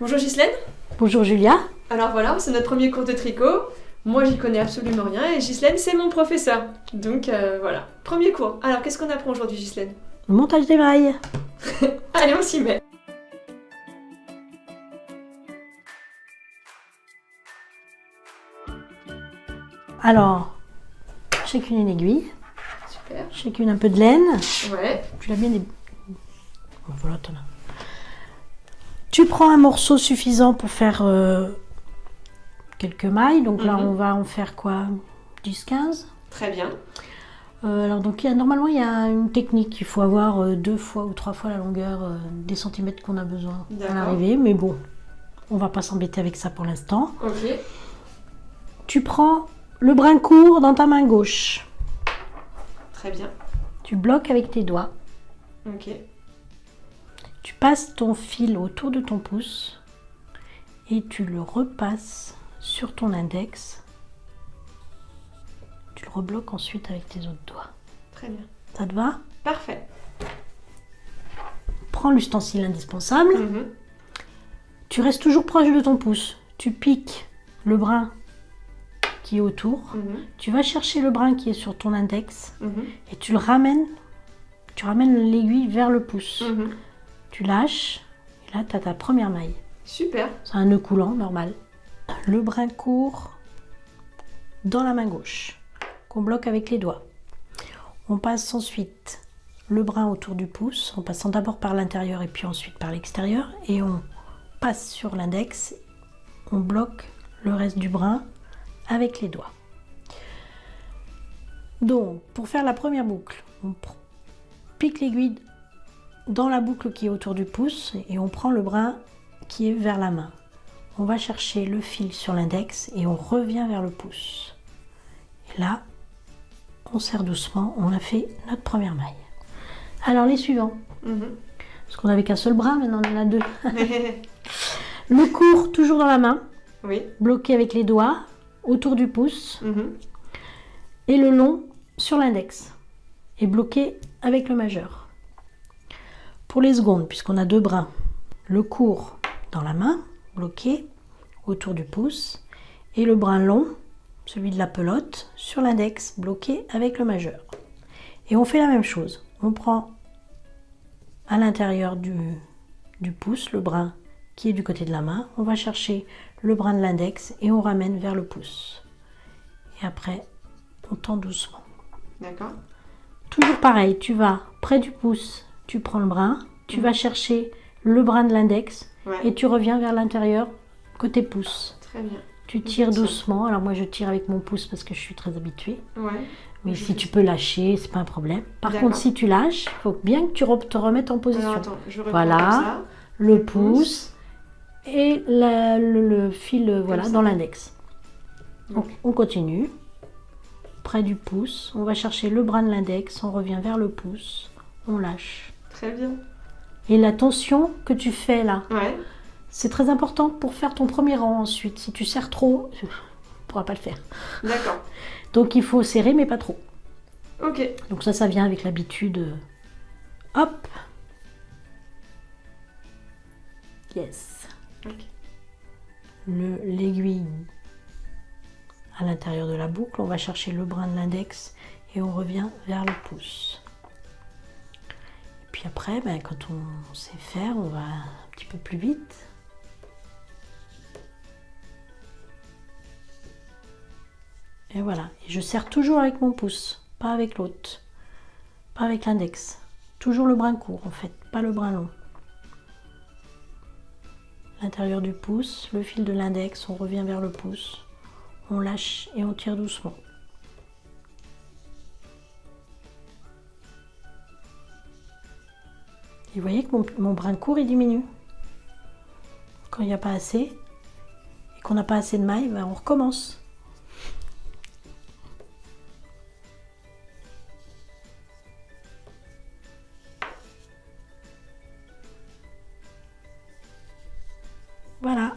Bonjour Ghislaine. Bonjour Julia. Alors voilà, c'est notre premier cours de tricot. Moi j'y connais absolument rien et Ghislaine c'est mon professeur. Donc voilà, premier cours. Alors qu'est-ce qu'on apprend aujourd'hui Ghislaine? Le montage des mailles. Allez on s'y met. Alors, chacune une aiguille, Super. chacune un peu de laine. Ouais. Tu l'as bien voilà, t'en as. Tu prends un morceau suffisant pour faire quelques mailles. Donc là, on va en faire quoi? 10-15. Très bien. Alors donc normalement il y a une technique, il faut avoir 2 fois ou 3 fois la longueur des centimètres qu'on a besoin à l'arrivée, mais bon, on va pas s'embêter avec ça pour l'instant. Ok. Tu prends le brin court dans ta main gauche, Très bien. tu bloques avec tes doigts, Ok. tu passes ton fil autour de ton pouce et tu le repasses sur ton index. Tu le rebloques ensuite avec tes autres doigts. Très bien. Ça te va? Parfait. Prends l'ustensile indispensable. Tu restes toujours proche de ton pouce. Tu piques le brin qui est autour. Tu vas chercher le brin qui est sur ton index et tu le ramènes. Tu ramènes l'aiguille vers le pouce. Tu lâches et là tu as ta première maille. Super. C'est un nœud coulant normal. Le brin court dans la main gauche qu'on bloque avec les doigts. On passe ensuite le brin autour du pouce en passant d'abord par l'intérieur et puis ensuite par l'extérieur et on passe sur l'index. On bloque le reste du brin avec les doigts. Donc pour faire la première boucle, on pique l'aiguille dans la boucle qui est autour du pouce et on prend le brin qui est vers la main. On va chercher le fil sur l'index et on revient vers le pouce. Et là, on serre doucement, on a fait notre première maille. Alors les suivants. Parce qu'on n'avait qu'un seul brin, maintenant on en a 2. Le court, toujours dans la main, Oui. bloqué avec les doigts, autour du pouce. Et le long, sur l'index. Et bloqué avec le majeur. Pour les secondes, puisqu'on a 2 brins, le court dans la main, bloqué autour du pouce. Et le brin long, celui de la pelote, sur l'index, bloqué avec le majeur. Et on fait la même chose. On prend à l'intérieur du pouce le brin qui est du côté de la main. On va chercher le brin de l'index et on ramène vers le pouce. Et après, on tend doucement. D'accord. Toujours pareil, tu vas près du pouce, tu prends le brin, tu vas chercher le brin de l'index et tu reviens vers l'intérieur côté pouce. Très bien. Tu tires doucement. Alors moi je tire avec mon pouce parce que je suis très habituée. Ouais. Mais si tu peux lâcher, c'est pas un problème. Par contre, si tu lâches, il faut bien que tu te remettes en position. Alors, attends, je reprends comme voilà, ça. le pouce et le fil voilà, ça. dans l'index. On continue. Près du pouce, on va chercher le brin de l'index, on revient vers le pouce, on lâche. Très bien. Et la tension que tu fais là, Ouais. c'est très important pour faire ton premier rang ensuite. Si tu serres trop, tu ne pourras pas le faire. D'accord. Donc il faut serrer mais pas trop. Ok. Donc ça vient avec l'habitude. Hop. Yes. Ok. L'aiguille à l'intérieur de la boucle, on va chercher le brin de l'index et on revient vers le pouce. Et puis après, quand on sait faire, on va un petit peu plus vite. Et voilà, et je serre toujours avec mon pouce, pas avec l'autre, pas avec l'index. Toujours le brin court en fait, pas le brin long. L'intérieur du pouce, le fil de l'index, on revient vers le pouce. On lâche et on tire doucement. Et vous voyez que mon brin court il diminue. Quand il n'y a pas assez et qu'on n'a pas assez de mailles, on recommence. Voilà.